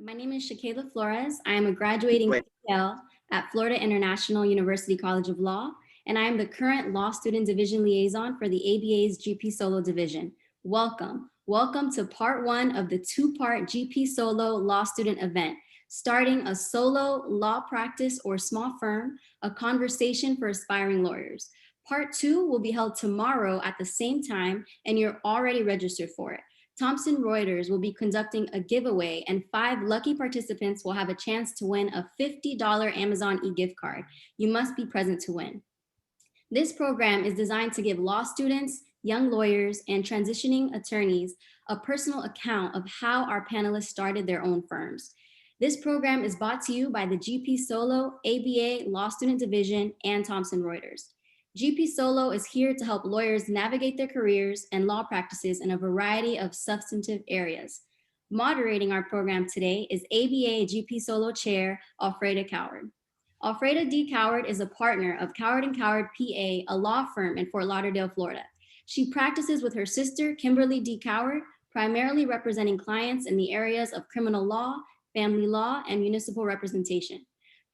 My name is Shakayla Flores. I am a graduating PL at Florida International University College of Law, and I am the current Law Student Division Liaison for the ABA's GPSolo division. Welcome. Welcome to part one of the two-part GPSolo Law Student event, starting a solo law practice or small firm, a conversation for aspiring lawyers. Part two will be held tomorrow at the same time, and you're already registered for it. Thomson Reuters will be conducting a giveaway, and 5 lucky participants will have a chance to win a $50 Amazon e-gift card. You must be present to win. This program is designed to give law students, young lawyers, and transitioning attorneys a personal account of how our panelists started their own firms. This program is brought to you by the GPSolo, ABA Law Student Division, and Thomson Reuters. GPSolo is here to help lawyers navigate their careers and law practices in a variety of substantive areas. Moderating our program today is ABA GPSolo Chair, Alfreda Coward. Alfreda D. Coward is a partner of Coward & Coward PA, a law firm in Fort Lauderdale, Florida. She practices with her sister, Kimberly D. Coward, primarily representing clients in the areas of criminal law, family law, and municipal representation.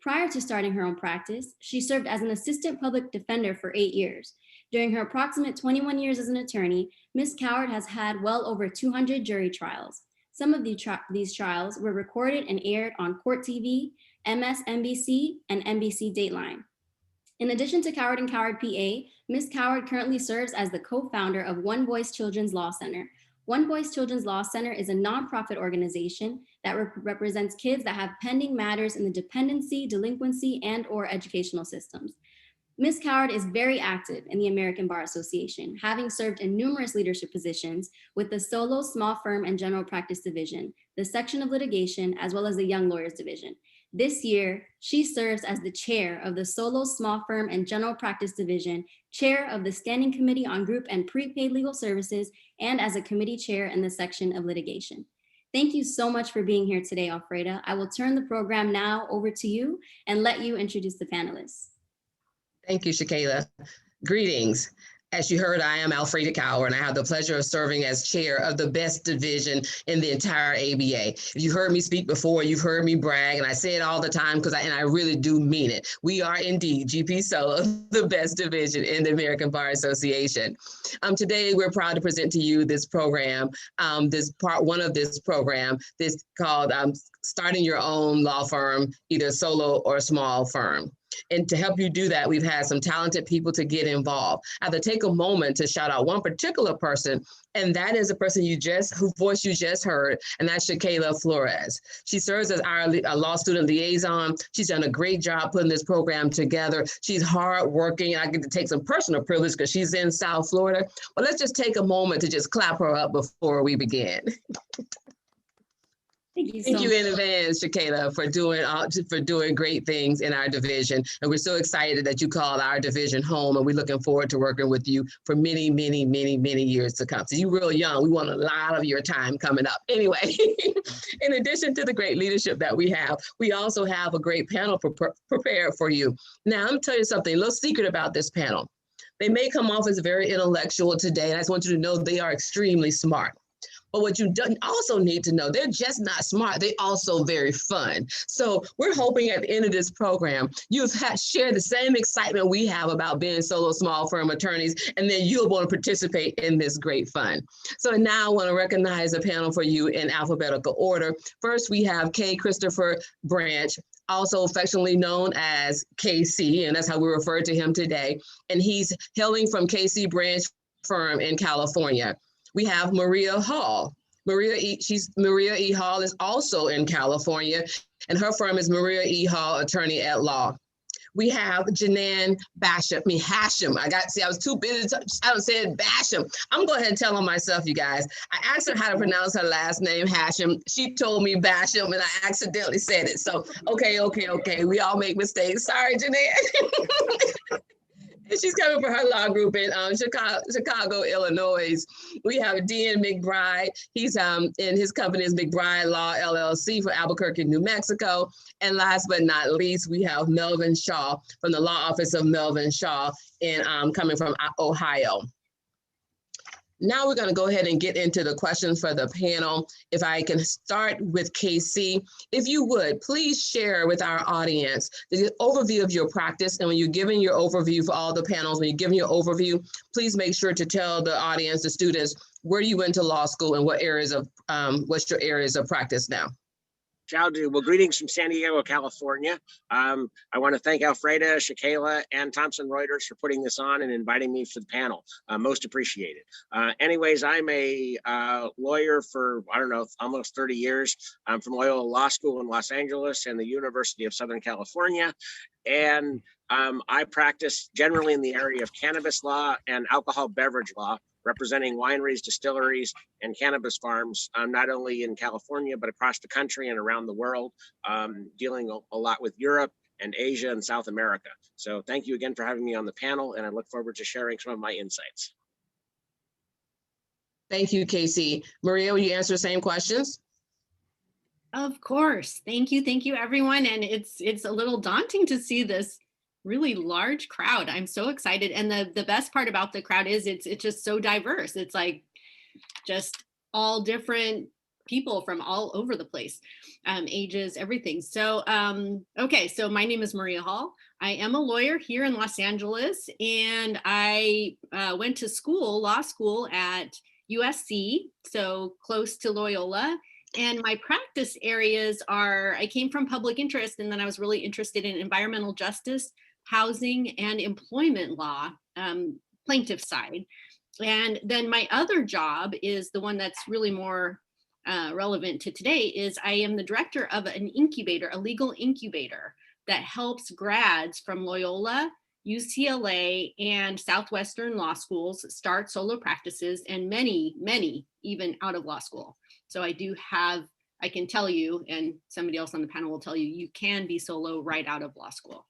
Prior to starting her own practice, she served as an assistant public defender for 8 years. During her approximate 21 years as an attorney, Ms. Coward has had well over 200 jury trials. Some of these trials were recorded and aired on Court TV, MSNBC, and NBC Dateline. In addition to Coward & Coward PA, Ms. Coward currently serves as the co-founder of One Voice Children's Law Center. One Voice Children's Law Center is a nonprofit organization that represents kids that have pending matters in the dependency, delinquency, and/or educational systems. Ms. Coward is very active in the American Bar Association, having served in numerous leadership positions with the Solo Small Firm and General Practice Division, the Section of Litigation, as well as the Young Lawyers Division. This year, she serves as the chair of the Solo Small Firm and General Practice Division, chair of the Standing Committee on Group and Prepaid Legal Services, and as a committee chair in the Section of Litigation. Thank you so much for being here today, Alfreda. I will turn the program now over to you and let you introduce the panelists. Thank you, Shakayla. Greetings. As you heard, I am Alfreda Coward, and I have the pleasure of serving as chair of the best division in the entire ABA. If you heard me speak before, you've heard me brag, and I say it all the time because I really do mean it. We are indeed GPSolo, the best division in the American Bar Association. Today, we're proud to present to you this program, this part one of this program, this called Starting Your Own Law Firm, either solo or small firm. And to help you do that, we've had some talented people to get involved. I have to take a moment to shout out one particular person, and that is the person whose voice you just heard, and that's Shakayla Flores. She serves as our law student liaison. She's done a great job putting this program together. She's hardworking. I get to take some personal privilege because she's in South Florida. But let's just take a moment to just clap her up before we begin. Thank you in advance, Shakayla, for doing great things in our division. And we're so excited that you called our division home, and we're looking forward to working with you for many, many, many, many years to come. So you're real young. We want a lot of your time coming up. Anyway, in addition to the great leadership that we also have a great panel prepared for you. Now, I'm going to tell you something, a little secret about this panel. They may come off as very intellectual today, and I just want you to know they are extremely smart. But what you also need to know, they're just not smart, they're also very fun. So we're hoping at the end of this program, you've shared the same excitement we have about being solo small firm attorneys, and then you'll want to participate in this great fun. So now I want to recognize a panel for you in alphabetical order. First, we have K. Christopher Branch, also affectionately known as KC, and that's how we refer to him today. And he's hailing from KC Branch Firm in California. We have Maria Hall. Maria E. Hall is also in California, and her firm is Maria E. Hall, Attorney at Law. We have Janan Basham. I was too busy. I said Basham. I'm going to go ahead and tell on myself, you guys. I asked her how to pronounce her last name, Hasham. She told me Basham, and I accidentally said it. So, okay. We all make mistakes. Sorry, Janan. She's coming for her law group in Chicago, Illinois. We have Dean McBride. He's in his company is McBride Law LLC for Albuquerque, New Mexico. And last but not least, we have Melvin Shaw from the law office of Melvin Shaw in coming from Ohio. Now we're going to go ahead and get into the questions for the panel. If I can start with KC, if you would, please share with our audience the overview of your practice. And when you're giving your overview for all the panels, when you're giving your overview, please make sure to tell the audience, the students, where you went to law school and what areas of, what's your areas of practice now. Shall do. Well, greetings from San Diego, California. I want to thank Alfreda, Shakayla, and Thomson Reuters for putting this on and inviting me for the panel. Most appreciated. Anyways, I'm a lawyer for, I don't know, almost 30 years. I'm from Loyola Law School in Los Angeles and the University of Southern California. And I practice generally in the area of cannabis law and alcohol beverage law, representing wineries, distilleries, and cannabis farms, not only in California, but across the country and around the world, dealing a lot with Europe and Asia and South America. So thank you again for having me on the panel, and I look forward to sharing some of my insights. Thank you, Casey. Maria, will you answer the same questions? Of course. Thank you, everyone. And it's a little daunting to see this really large crowd. I'm so excited. And the best part about the crowd is it's just so diverse. It's like just all different people from all over the place, ages, everything. So, okay, so my name is Maria Hall. I am a lawyer here in Los Angeles, and I went to school, law school at USC, so close to Loyola. And my practice areas are, I came from public interest, and then I was really interested in environmental justice, housing, and employment law, plaintiff side. And then my other job is the one that's really more relevant to today is I am the director of an incubator, a legal incubator that helps grads from Loyola, UCLA, and Southwestern law schools start solo practices, and many, many even out of law school. So I do have, I can tell you, and somebody else on the panel will tell you, you can be solo right out of law school.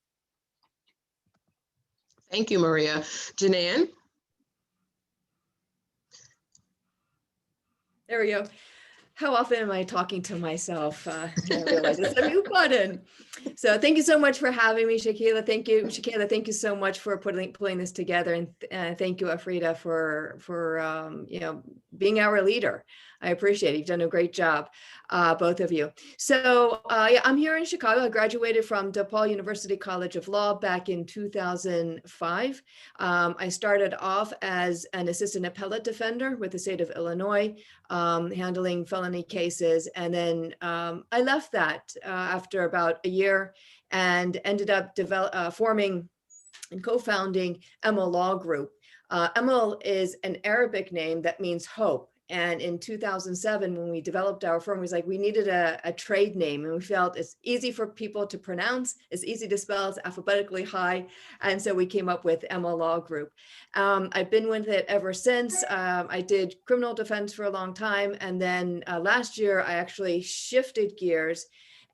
Thank you, Maria. Janan? There we go. How often am I talking to myself? I realize it's a mute button. So thank you so much for having me, Shakayla. Thank you, Shakayla. Thank you so much for pulling this together, and thank you, Alfreda, for being our leader. I appreciate it. You've done a great job, both of you. So yeah, I'm here in Chicago. I graduated from DePaul University College of Law back in 2005. I started off as an assistant appellate defender with the state of Illinois, handling felony cases. And then I left that after about a year and ended up forming and co-founding Emma Law Group. Emma is an Arabic name that means hope. And in 2007, when we developed our firm, we was like, we needed a trade name, and we felt it's easy for people to pronounce, it's easy to spell, it's alphabetically high. And so we came up with Emma Law Group. I've been with it ever since. I did criminal defense for a long time. And then last year, I actually shifted gears.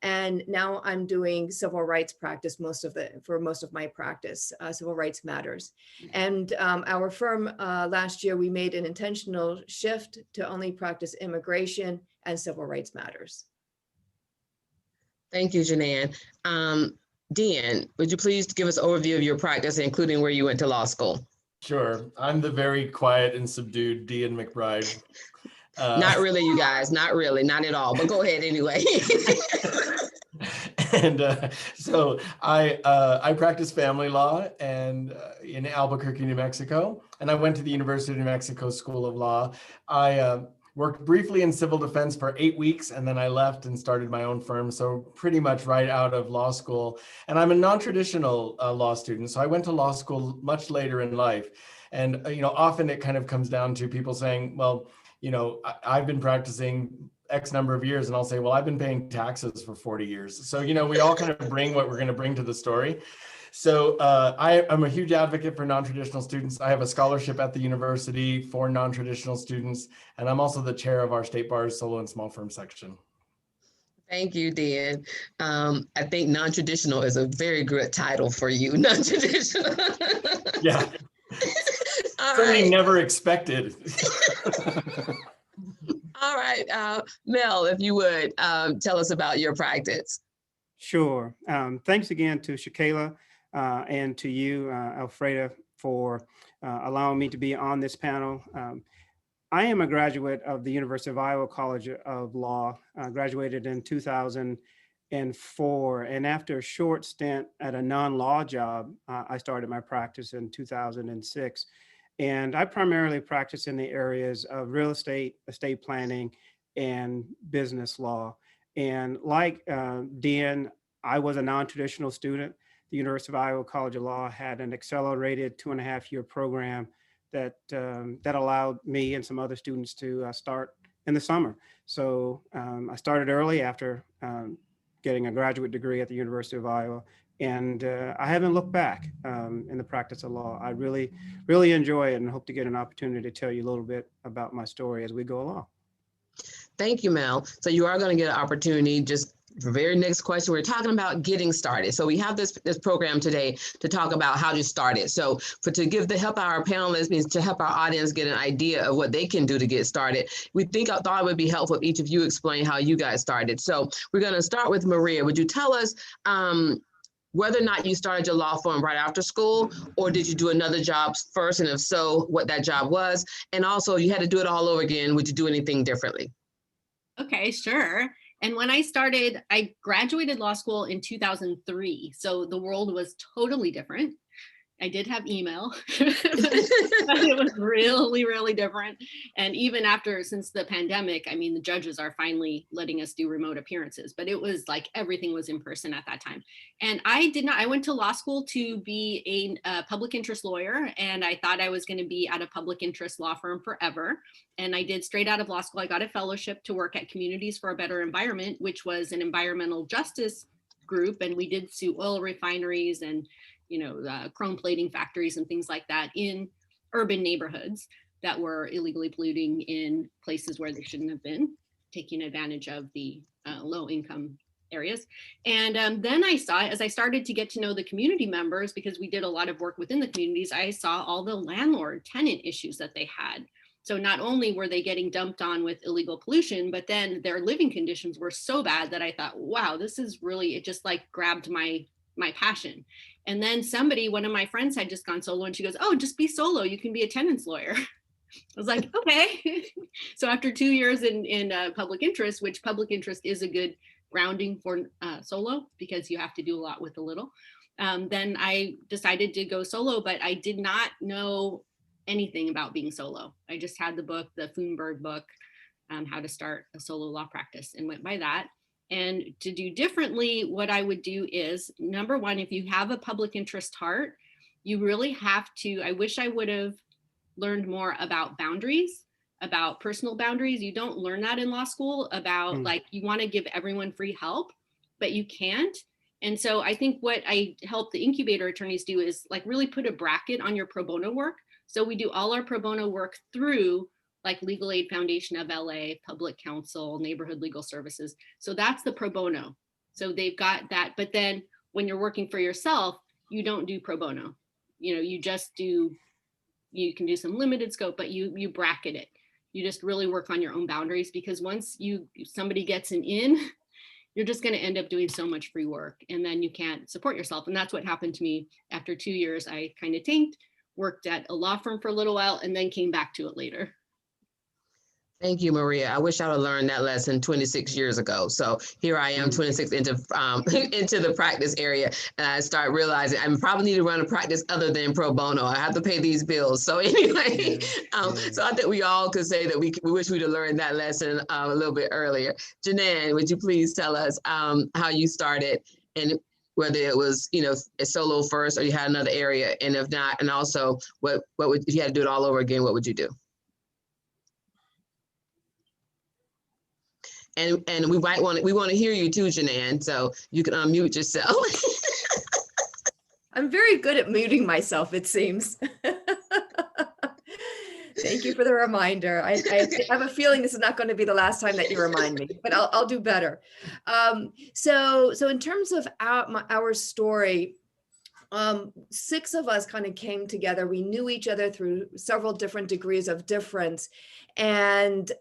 And now I'm doing civil rights practice for most of my practice, Civil Rights Matters. And our firm last year, we made an intentional shift to only practice immigration and civil rights matters. Thank you, Janan. Dean, would you please give us an overview of your practice, including where you went to law school? Sure. I'm the very quiet and subdued Dean McBride. Not really, you guys, not really, not at all, but go ahead anyway. And so I practice family law and in Albuquerque, New Mexico, and I went to the University of New Mexico School of Law. I worked briefly in civil defense for 8 weeks, and then I left and started my own firm, so pretty much right out of law school. And I'm a non-traditional law student, so I went to law school much later in life. And often it kind of comes down to people saying, well, I've been practicing X number of years, and I'll say, well, I've been paying taxes for 40 years. So, we all kind of bring what we're going to bring to the story. So I'm a huge advocate for non-traditional students. I have a scholarship at the university for non-traditional students, and I'm also the chair of our State Bar's Solo and Small Firm section. Thank you, Dan. I think non-traditional is a very good title for you, non-traditional. Yeah. All Something right. never expected. All right, Mel, if you would tell us about your practice. Sure. Thanks again to Shakayla and to you, Alfreda, for allowing me to be on this panel. I am a graduate of the University of Iowa College of Law, graduated in 2004. And after a short stint at a non-law job, I started my practice in 2006. And I primarily practice in the areas of real estate, estate planning, and business law. And like Dan, I was a non-traditional student. The University of Iowa College of Law had an accelerated 2.5-year program that allowed me and some other students to start in the summer. So I started early after getting a graduate degree at the University of Iowa, and I haven't looked back in the practice of law. I really, really enjoy it and hope to get an opportunity to tell you a little bit about my story as we go along. Thank you, Mel. So you are going to get an opportunity. Just the very next question, we're talking about getting started. So we have this program today to talk about how to start it. So help our panelists, means to help our audience get an idea of what they can do to get started. I thought it would be helpful if each of you explain how you guys started. So we're going to start with Maria. Would you tell us whether or not you started your law firm right after school, or did you do another job first? And if so, what that job was? And also, you had to do it all over again. Would you do anything differently? Okay, sure. And when I started, I graduated law school in 2003. So the world was totally different. I did have email, but it was really, really different. And even since the pandemic, I mean, the judges are finally letting us do remote appearances, but it was like everything was in person at that time. And I went to law school to be a public interest lawyer, and I thought I was going to be at a public interest law firm forever. And I did straight out of law school. I got a fellowship to work at Communities for a Better Environment, which was an environmental justice group. And we did sue oil refineries and chrome plating factories and things like that in urban neighborhoods that were illegally polluting in places where they shouldn't have been, taking advantage of the low income areas. And then I saw, as I started to get to know the community members, because we did a lot of work within the communities, I saw all the landlord tenant issues that they had. So not only were they getting dumped on with illegal pollution, but then their living conditions were so bad that I thought, wow, this is really, it just like grabbed my passion. And then one of my friends had just gone solo, and she goes, oh, just be solo. You can be a tenants lawyer. I was like, okay. So after 2 years in public interest, which public interest is a good grounding for solo because you have to do a lot with a little, then I decided to go solo, but I did not know anything about being solo. I just had the book, the Thunberg book, How to Start a Solo Law Practice, and went by that. And to do differently, what I would do is, number one, if you have a public interest heart, you really have to, I wish I would have learned more about boundaries, about personal boundaries. You don't learn that in law school about like, you want to give everyone free help, but you can't. And so I think what I help the incubator attorneys do is like really put a bracket on your pro bono work. So we do all our pro bono work through like Legal Aid Foundation of LA, Public Counsel, Neighborhood Legal Services. So that's the pro bono. So they've got that. But then when you're working for yourself, you don't do pro bono. You just do, you can do some limited scope, but you bracket it. You just really work on your own boundaries, because once somebody gets an in, you're just going to end up doing so much free work, and then you can't support yourself. And that's what happened to me. After 2 years, I kind of tanked, worked at a law firm for a little while, and then came back to it later. Thank you, Maria. I wish I would learned that lesson 26 years ago. So here I am, 26 into the practice area, and I start realizing I probably need to run a practice other than pro bono. I have to pay these bills. So anyway, so I think we all could say that we wish we'd have learned that lesson a little bit earlier. Janan, would you please tell us how you started, and whether it was a solo first or you had another area, and if not, and also what would, if you had to do it all over again, what would you do? And we want to hear you too, Janan, so you can unmute yourself. I'm very good at muting myself, it seems. Thank you for the reminder. I have a feeling this is not going to be the last time that you remind me, but I'll do better. So in terms of our story, 6 of us kind of came together. We knew each other through several different degrees of difference, and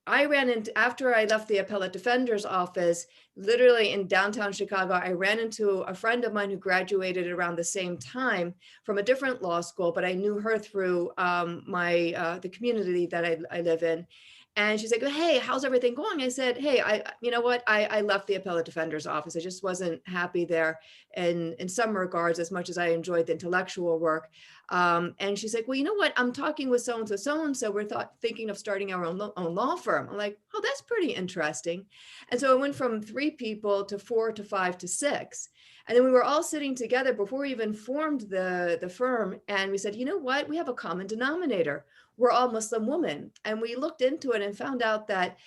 I ran into, after I left the appellate defender's office, literally in downtown Chicago, I ran into a friend of mine who graduated around the same time from a different law school, but I knew her through the community that I live in. And she's like, hey, how's everything going? I said, hey, you know what? I left the appellate defender's office. I just wasn't happy there in some regards, as much as I enjoyed the intellectual work. And she's like, well, you know what? I'm talking with so-and-so, so-and-so. We're thinking of starting our own law firm. I'm like, oh, that's pretty interesting. And so it went from 3 people to 4 to 5 to 6. And then we were all sitting together before we even formed the firm. And we said, you know what? We have a common denominator. We're all Muslim women. And we looked into it and found out that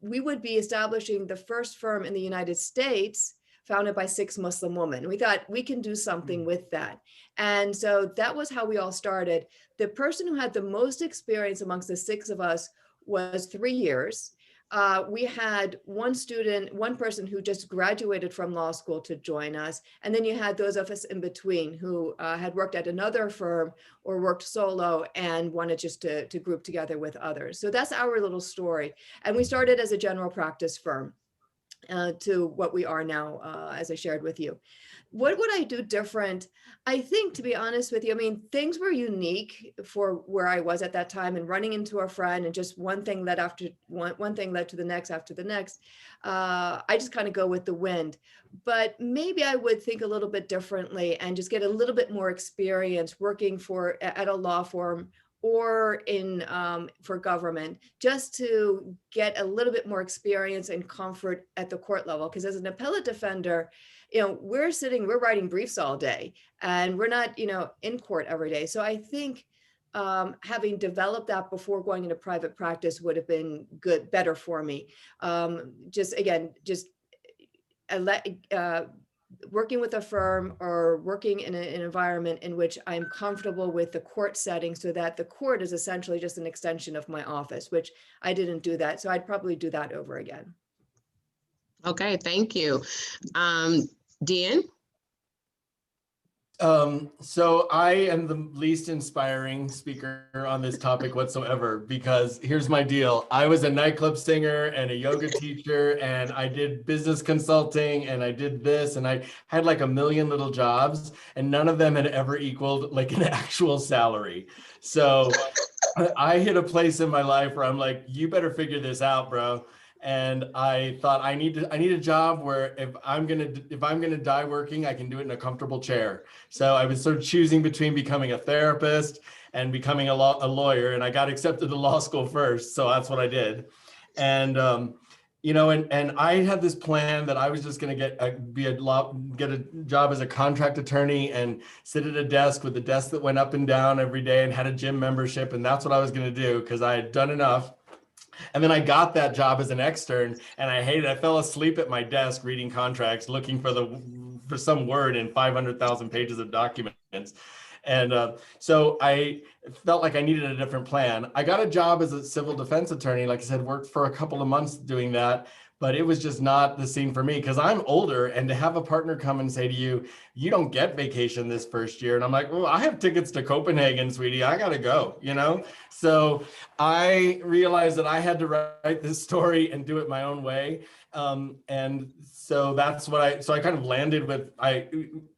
we would be establishing the first firm in the United States founded by 6 Muslim women. We thought we can do something with that. And so that was how we all started. The person who had the most experience amongst the 6 of us was 3 years. We had one person who just graduated from law school to join us. And then you had those of us in between who had worked at another firm or worked solo and wanted just to group together with others. So that's our little story. And we started as a general practice firm to what we are now, as I shared with you. What would I do different? I think, to be honest with you, I mean, things were unique for where I was at that time, and running into a friend and just one thing led after one thing led to the next after the next. I just kind of go with the wind, but maybe I would think a little bit differently and just get a little bit more experience working at a law firm or in for government, just to get a little bit more experience and comfort at the court level. Because as an appellate defender, you know, we're writing briefs all day, and we're not, you know, in court every day. So I think having developed that before going into private practice would have been better for me. Working with a firm or working in an environment in which I'm comfortable with the court setting, so that the court is essentially just an extension of my office, which I didn't do that. So I'd probably do that over again. Okay, thank you. Dean? So I am the least inspiring speaker on this topic whatsoever, because here's my deal. I was a nightclub singer and a yoga teacher, and I did business consulting, and I did this, and I had like a million little jobs, and none of them had ever equaled like an actual salary. So I hit a place in my life where I'm like, you better figure this out, bro. And I thought I need a job where if I'm gonna die working, I can do it in a comfortable chair. So I was sort of choosing between becoming a therapist and becoming a lawyer, and I got accepted to law school first, so that's what I did. And you know, and I had this plan that I was just gonna get a job as a contract attorney and sit at a desk with a desk that went up and down every day and had a gym membership, and that's what I was gonna do because I had done enough. And then I got that job as an extern, and I hated it. I fell asleep at my desk reading contracts, looking for some word in 500,000 pages of documents. And so I felt like I needed a different plan. I got a job as a civil defense attorney. Like I said, worked for a couple of months doing that, but it was just not the scene for me because I'm older, and to have a partner come and say to you, you don't get vacation this first year. And I'm like, well, I have tickets to Copenhagen, sweetie. I got to go, you know? So I realized that I had to write this story and do it my own way. And so that's what I kind of landed with. I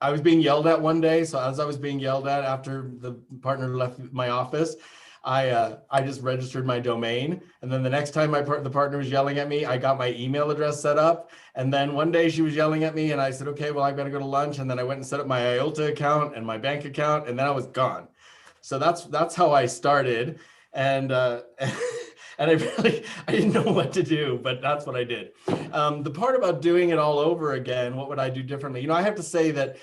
was being yelled at one day. So as I was being yelled at after the partner left my office, I just registered my domain. And then the next time the partner was yelling at me, I got my email address set up. And then one day she was yelling at me and I said, okay, well, I've got to go to lunch. And then I went and set up my IOTA account and my bank account, and then I was gone. So that's how I started. And and I didn't know what to do, but that's what I did. The part about doing it all over again, what would I do differently? You know, I have to say that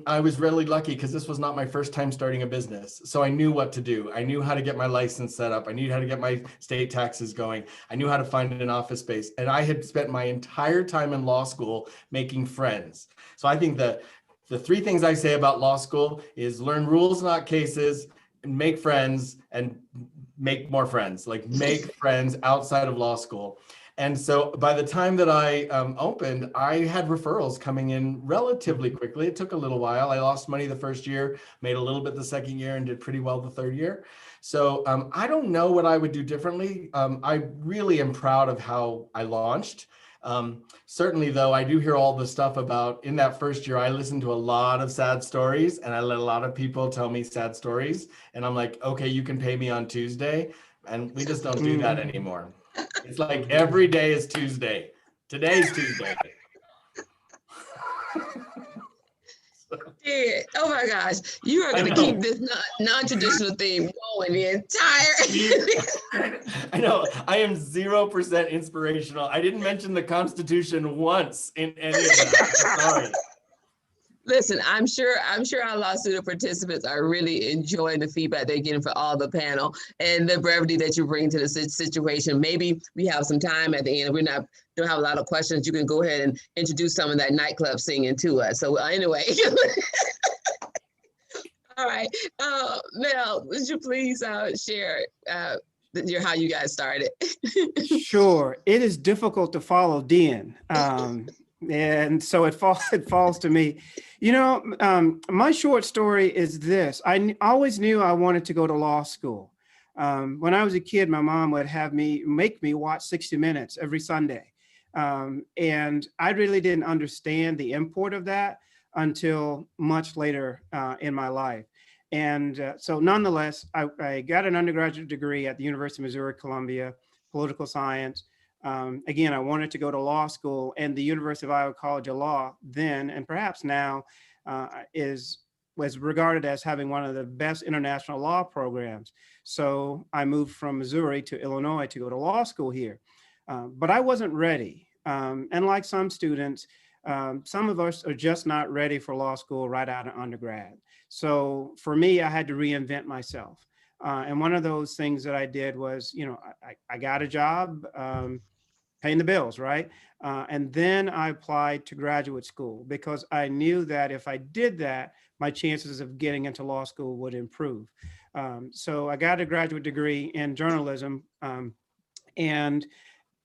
I was really lucky because this was not my first time starting a business. So I knew what to do. I knew how to get my license set up. I knew how to get my state taxes going. I knew how to find an office space. And I had spent my entire time in law school making friends. So I think the 3 things I say about law school is learn rules, not cases, and make friends, and make more friends, like make friends outside of law school. And so by the time that I opened, I had referrals coming in relatively quickly. It took a little while. I lost money the first year, made a little bit the second year, and did pretty well the third year. So I don't know what I would do differently. I really am proud of how I launched. Certainly, though, I do hear all the stuff about in that first year, I listened to a lot of sad stories, and I let a lot of people tell me sad stories. And I'm like, okay, you can pay me on Tuesday. And we just don't do that anymore. It's like every day is Tuesday. Today's Tuesday. Yeah. Oh my gosh, you are going to keep this non-traditional theme going the entire. I know. I am 0% inspirational. I didn't mention the Constitution once in any of that. Sorry. Listen, I'm sure our law student participants are really enjoying the feedback they're getting for all the panel and the brevity that you bring to the situation. Maybe we have some time at the end. We don't have a lot of questions. You can go ahead and introduce some of that nightclub singing to us. So anyway, all right, Mel, would you please share how you guys started? Sure, it is difficult to follow Den. And so it falls to me. You know, my short story is this. I always knew I wanted to go to law school. When I was a kid, my mom would make me watch 60 Minutes every Sunday. And I really didn't understand the import of that until much later in my life. And so nonetheless, I got an undergraduate degree at the University of Missouri, Columbia, political science. Again, I wanted to go to law school, and the University of Iowa College of Law then, and perhaps now, was regarded as having one of the best international law programs. So I moved from Missouri to Illinois to go to law school here. But I wasn't ready. And like some students, some of us are just not ready for law school right out of undergrad. So for me, I had to reinvent myself. And one of those things that I did was, you know, I got a job paying the bills, right? And then I applied to graduate school because I knew that if I did that, my chances of getting into law school would improve. So I got a graduate degree in journalism and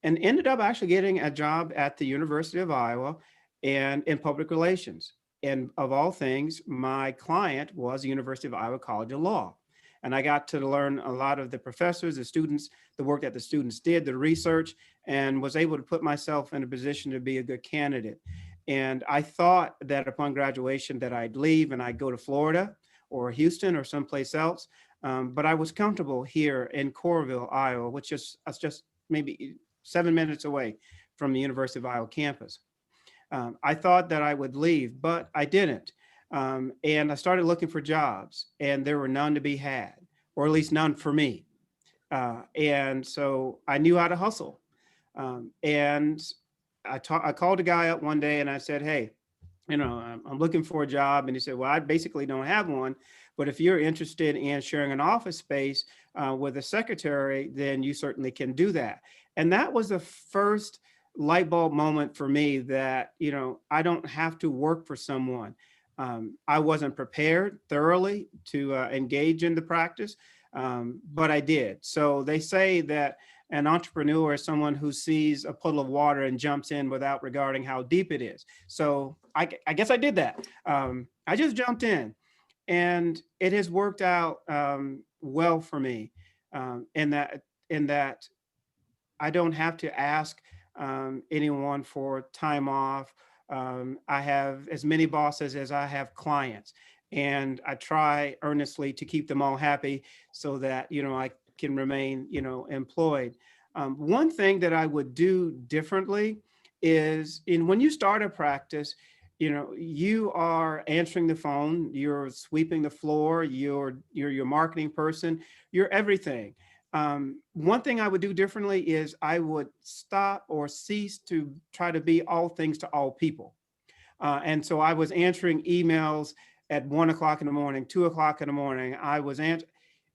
ended up actually getting a job at the University of Iowa and in public relations. And of all things, my client was the University of Iowa College of Law. And I got to learn a lot of the professors, the students, the work that the students did, the research, and was able to put myself in a position to be a good candidate. And I thought that upon graduation that I'd leave and I'd go to Florida or Houston or someplace else. But I was comfortable here in Coralville, Iowa, which is just maybe 7 minutes away from the University of Iowa campus. I thought that I would leave, but I didn't. And I started looking for jobs, and there were none to be had, or at least none for me. And so I knew how to hustle. And I called a guy up one day and I said, hey, you know, I'm looking for a job. And he said, well, I basically don't have one, but if you're interested in sharing an office space with a secretary, then you certainly can do that. And that was the first light bulb moment for me that, you know, I don't have to work for someone. I wasn't prepared thoroughly to engage in the practice, but I did. So they say that an entrepreneur is someone who sees a puddle of water and jumps in without regarding how deep it is. So I guess I did that. I just jumped in, and it has worked out well for me in that I don't have to ask anyone for time off. I have as many bosses as I have clients, and I try earnestly to keep them all happy so that, you know, I can remain, you know, employed. One thing that I would do differently is when you start a practice, you know, you are answering the phone, you're sweeping the floor, you're your marketing person, you're everything. One thing I would do differently is I would stop or cease to try to be all things to all people. And so I was answering emails at 1 o'clock in the morning, 2 o'clock in the morning.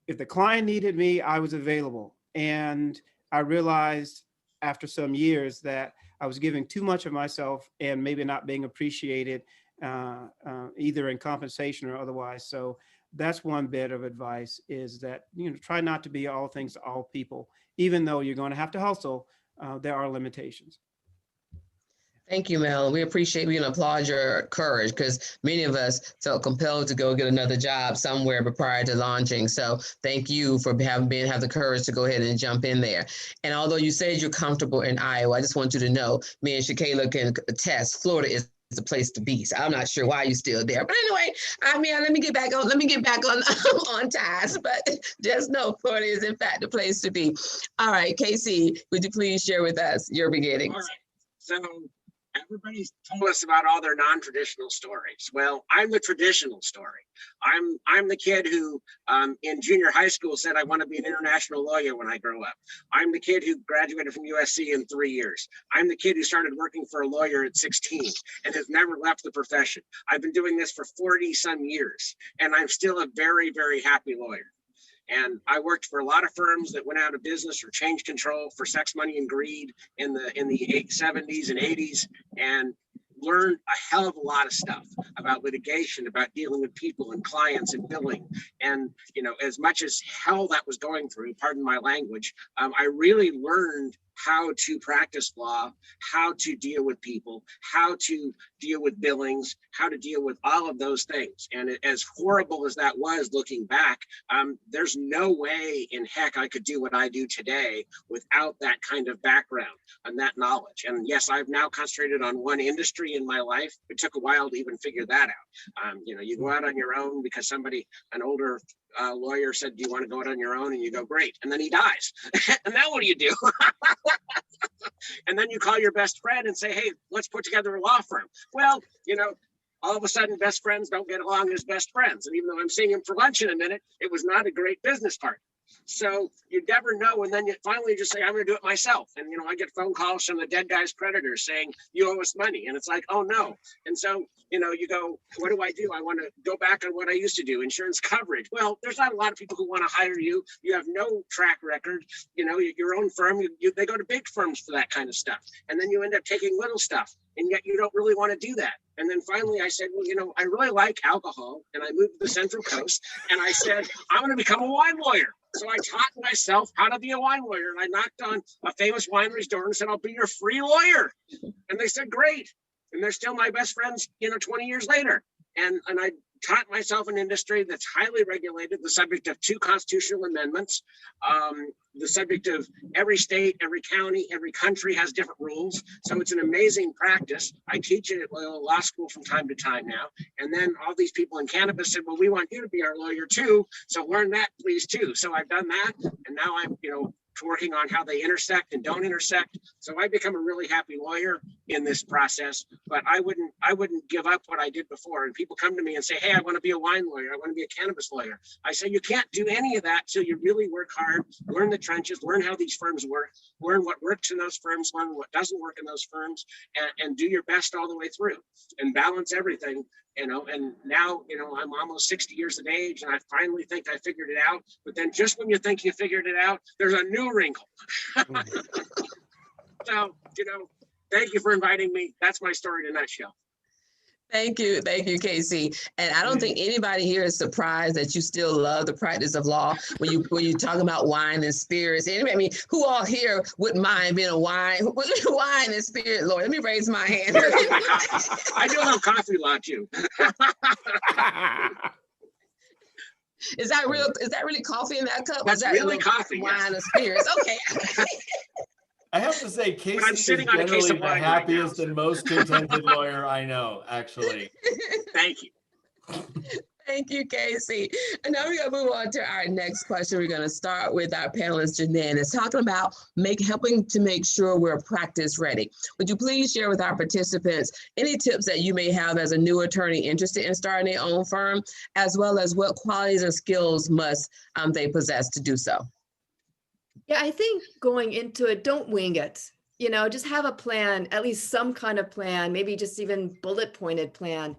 If the client needed me, I was available. And I realized after some years that I was giving too much of myself and maybe not being appreciated either in compensation or otherwise. So that's one bit of advice, is that, you know, try not to be all things to all people, even though you're going to have to hustle. there are limitations. Thank you, Mel. We appreciate, we can applaud your courage because many of us felt compelled to go get another job somewhere but prior to launching. So thank you for have the courage to go ahead and jump in there. And although you said you're comfortable in Iowa, I just want you to know, me and Shakayla can attest, Florida is the place to be. So I'm not sure why you're still there. But anyway, I mean, let me get back on on task. But just know Florida is in fact the place to be. All right, Casey, would you please share with us your beginnings? All right. So everybody's told us about all their non-traditional stories. Well, I'm the traditional story. I'm the kid who in junior high school said I want to be an international lawyer when I grow up. I'm the kid who graduated from USC in 3 years. I'm the kid who started working for a lawyer at 16 and has never left the profession. I've been doing this for 40 some years and I'm still a very, very happy lawyer. And I worked for a lot of firms that went out of business or changed control for sex, money, and greed in the 70s and 80s, and learned a hell of a lot of stuff about litigation, about dealing with people and clients and billing. And, you know, as much as hell that was going through, pardon my language, I really learned how to practice law, how to deal with people, how to deal with billings, how to deal with all of those things. And as horrible as that was looking back, there's no way in heck I could do what I do today without that kind of background and that knowledge. And yes, I've now concentrated on one industry in my life. It took a while to even figure that out. You know, you go out on your own because an older lawyer said, do you want to go out on your own? And you go, great. And then he dies. And then what do you do? And then you call your best friend and say, hey, let's put together a law firm. Well, you know, all of a sudden best friends don't get along as best friends. And even though I'm seeing him for lunch in a minute, it was not a great business partner. So you never know. And then you finally just say, I'm going to do it myself. And, you know, I get phone calls from the dead guy's creditors saying, you owe us money. And it's like, oh, no. And so, you know, you go, what do? I want to go back on what I used to do, insurance coverage. Well, there's not a lot of people who want to hire you. You have no track record. You know, your own firm, they go to big firms for that kind of stuff. And then you end up taking little stuff. And yet you don't really want to do that. And then finally I said, well, you know, I really like alcohol. And I moved to the Central Coast. And I said, I'm going to become a wine lawyer. So I taught myself how to be a wine lawyer. And I knocked on a famous winery's door and said, I'll be your free lawyer. And they said, great. And they're still my best friends, you know, 20 years later. And I taught myself an industry that's highly regulated, the subject of 2 constitutional amendments, the subject of every state, every county, every country has different rules. So it's an amazing practice. I teach it at Loyola Law School from time to time now. And then all these people in cannabis said, well, we want you to be our lawyer too. So learn that, please, too. So I've done that. And now I'm, you know, working on how they intersect and don't intersect. So I become a really happy lawyer in this process, but I wouldn't give up what I did before. And people come to me and say, hey, I want to be a wine lawyer. I want to be a cannabis lawyer. I say, you can't do any of that till you really work hard, learn the trenches, learn how these firms work, learn what works in those firms, learn what doesn't work in those firms, and do your best all the way through and balance everything. You know, and now, you know, I'm almost 60 years of age and I finally think I figured it out. But then just when you think you figured it out, there's a new wrinkle. So, you know, thank you for inviting me. That's my story in a nutshell. Thank you, Casey. And I don't think anybody here is surprised that you still love the practice of law when you talk about wine and spirits. Anyway, I mean, who all here wouldn't mind being a wine and spirit lawyer? Let me raise my hand. I do love coffee law too. Is that really coffee in that cup? That's really coffee. Wine yes. and spirits. Okay. I have to say, Casey is sitting on a case generally of the wine right happiest now, and most contented lawyer I know, actually. Thank you. Thank you, Casey. And now we're going to move on to our next question. We're going to start with our panelist, Janan. It's talking about helping to make sure we're practice ready. Would you please share with our participants any tips that you may have as a new attorney interested in starting their own firm, as well as what qualities and skills must they possess to do so? Yeah, I think going into it, don't wing it. You know, just have a plan, at least some kind of plan, maybe just even bullet pointed plan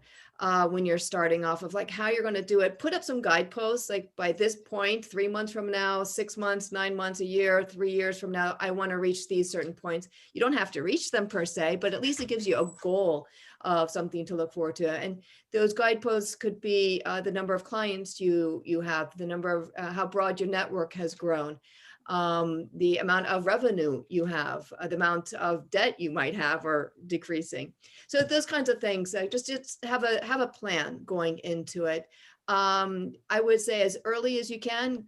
when you're starting off of like how you're going to do it. Put up some guideposts, like by this point, 3 months from now, 6 months, 9 months, a year, 3 years from now, I want to reach these certain points. You don't have to reach them per se, but at least it gives you a goal of something to look forward to. And those guideposts could be the number of clients you have, the number of how broad your network has grown. the amount of revenue you have, the amount of debt you might have or decreasing. So those kinds of things, just have a plan going into it. I would say as early as you can,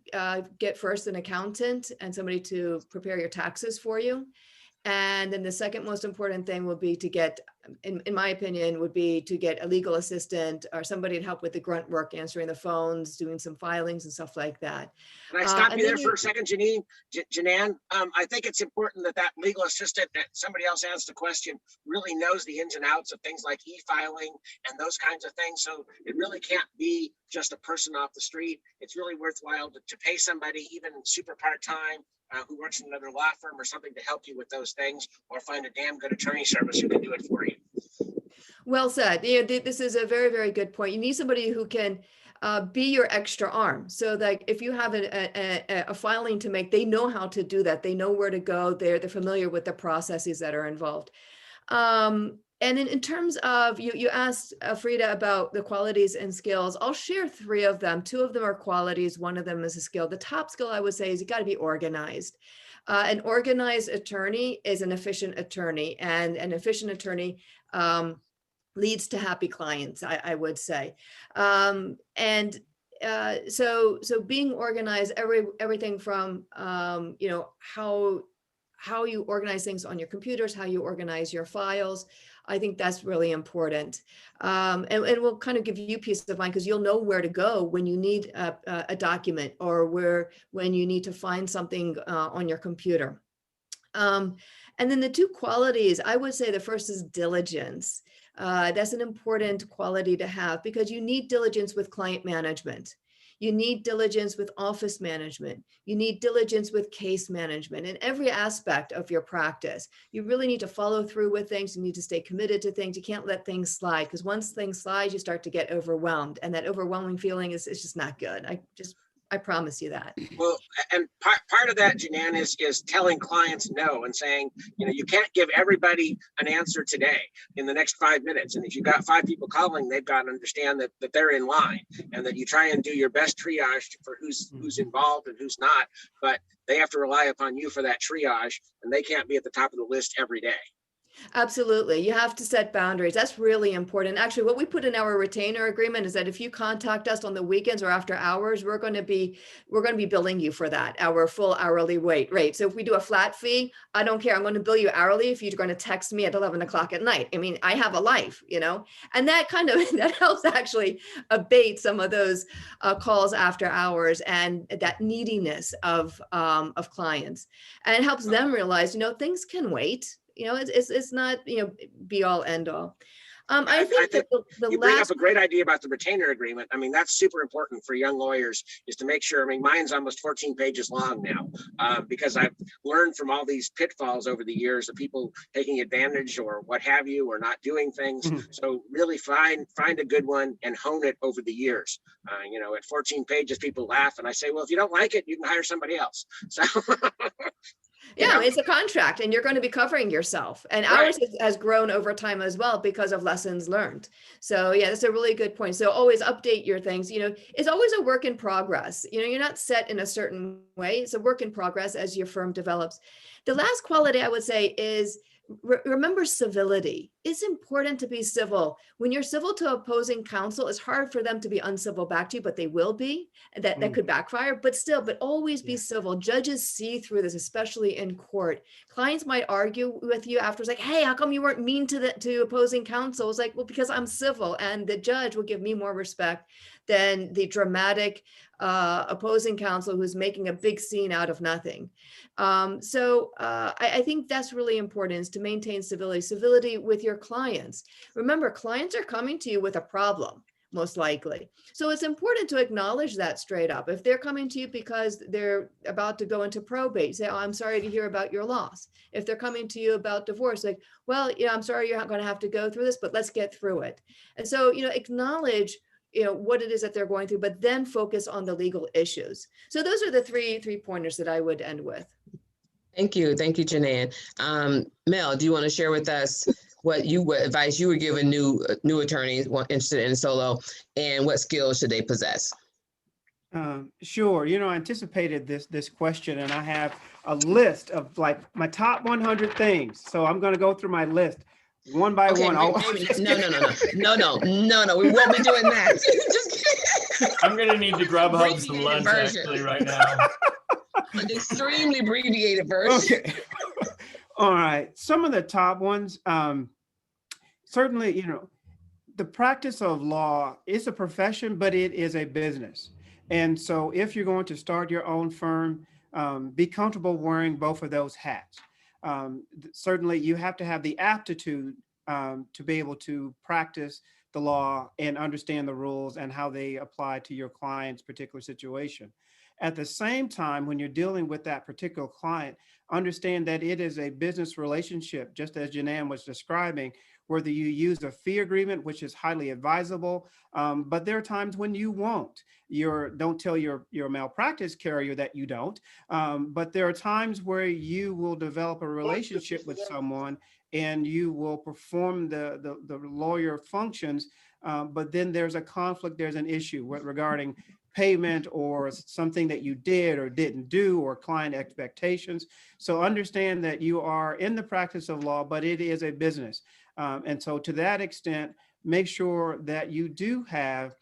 get first an accountant and somebody to prepare your taxes for you. And then the second most important thing will be to get, in my opinion, would be to get a legal assistant or somebody to help with the grunt work, answering the phones, doing some filings and stuff like that. Can I stop you there for a second, Janan? I think it's important that that legal assistant that somebody else asked the question really knows the ins and outs of things like e-filing and those kinds of things. So it really can't be just a person off the street. It's really worthwhile to pay somebody, even super part-time, who works in another law firm or something, to help you with those things, or find a damn good attorney service who can do it for you. Well said. This is a very, very good point. You need somebody who can be your extra arm. So that if you have a filing to make, they know how to do that. They know where to go. They're familiar with the processes that are involved. And in terms of, you asked Frida about the qualities and skills. I'll share 3 of them. 2 of them are qualities. 1 of them is a skill. The top skill I would say is you got to be organized. An organized attorney is an efficient attorney, and an efficient attorney leads to happy clients, I would say. So being organized, everything from how you organize things on your computers, how you organize your files. I think that's really important. And will kind of give you peace of mind, because you'll know where to go when you need a document, or when you need to find something on your computer. And then the 2 qualities, I would say the first is diligence. That's an important quality to have, because you need diligence with client management. You need diligence with office management. You need diligence with case management in every aspect of your practice. You really need to follow through with things. You need to stay committed to things. You can't let things slide, because once things slide, you start to get overwhelmed. And that overwhelming feeling is just not good. I promise you that. Well, and part of that, Janan, is telling clients no, and saying, you can't give everybody an answer today in the next 5 minutes. And if you've got 5 people calling, they've got to understand that they're in line, and that you try and do your best triage for who's involved and who's not. But they have to rely upon you for that triage, and they can't be at the top of the list every day. Absolutely. You have to set boundaries. That's really important. Actually, what we put in our retainer agreement is that if you contact us on the weekends or after hours, we're going to be billing you for that, our full hourly rate. So if we do a flat fee, I don't care. I'm going to bill you hourly if you're going to text me at 11 o'clock at night. I mean, I have a life, and that that helps actually abate some of those calls after hours and that neediness of clients. And it helps them realize, things can wait. It's not, be all end all. I think that the you bring up a great idea about the retainer agreement. I mean, that's super important for young lawyers, is to make sure. I mean, mine's almost 14 pages long now, because I've learned from all these pitfalls over the years of people taking advantage or what have you, or not doing things. So really find a good one and hone it over the years. At 14 pages, people laugh, and I say, well, if you don't like it, you can hire somebody else. So. Yeah, it's a contract, and you're going to be covering yourself. And ours has grown over time as well because of lessons learned. So yeah, that's a really good point. So always update your things. It's always a work in progress. You're not set in a certain way. It's a work in progress as your firm develops. The last quality I would say is remember civility. It's important to be civil. When you're civil to opposing counsel, it's hard for them to be uncivil back to you, but they will be. That could backfire, but always be civil. Judges see through this, especially in court. Clients might argue with you afterwards, like, hey, how come you weren't mean to opposing counsel? It's like, well, because I'm civil, and the judge will give me more respect than the dramatic opposing counsel who's making a big scene out of nothing. I think that's really important, is to maintain civility with your clients. Remember, clients are coming to you with a problem, most likely. So it's important to acknowledge that straight up. If they're coming to you because they're about to go into probate, say, oh, I'm sorry to hear about your loss. If they're coming to you about divorce, like, well, I'm sorry you're not going to have to go through this, but let's get through it. And so, acknowledge what it is that they're going through, but then focus on the legal issues. So those are the three pointers that I would end with. Thank you, Janan. Mel, do you want to share with us what advice you were giving new attorneys interested in solo, and what skills should they possess? Sure. You know, I anticipated this question, and I have a list of like my top 100 things. So I'm going to go through my list one by Okay, one. maybe, no, we won't be doing that. Just kidding. I'm gonna need to grab hub some Abbreviated lunch version. actually right now. An extremely abbreviated version. Okay. All right. Some of the top ones, certainly, you know, the practice of law is a profession, but it is a business. And so if you're going to start your own firm, be comfortable wearing both of those hats. Certainly, you have to have the aptitude to be able to practice the law and understand the rules and how they apply to your client's particular situation. At the same time, when you're dealing with that particular client, understand that it is a business relationship, just as Janan was describing, whether you use a fee agreement, which is highly advisable, but there are times when you won't. Don't tell your malpractice carrier that you don't, but there are times where you will develop a relationship with someone and you will perform the lawyer functions, but then there's a conflict, there's an issue regarding payment or something that you did or didn't do or client expectations. So understand that you are in the practice of law, but it is a business. And so to that extent, make sure that you do have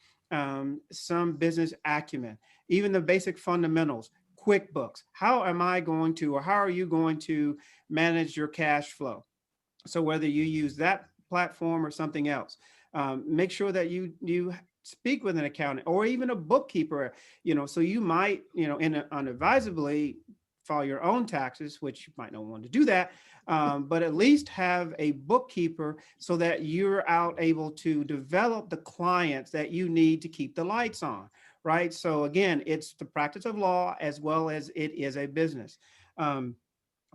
some business acumen, even the basic fundamentals, QuickBooks. How am I going to, or how are you going to manage your cash flow? So whether you use that platform or something else, make sure that you speak with an accountant or even a bookkeeper, you know, so you might, you know, unadvisedly file your own taxes, which you might not want to do that, but at least have a bookkeeper so that you're out able to develop the clients that you need to keep the lights on, right? So again, it's the practice of law as well as it is a business.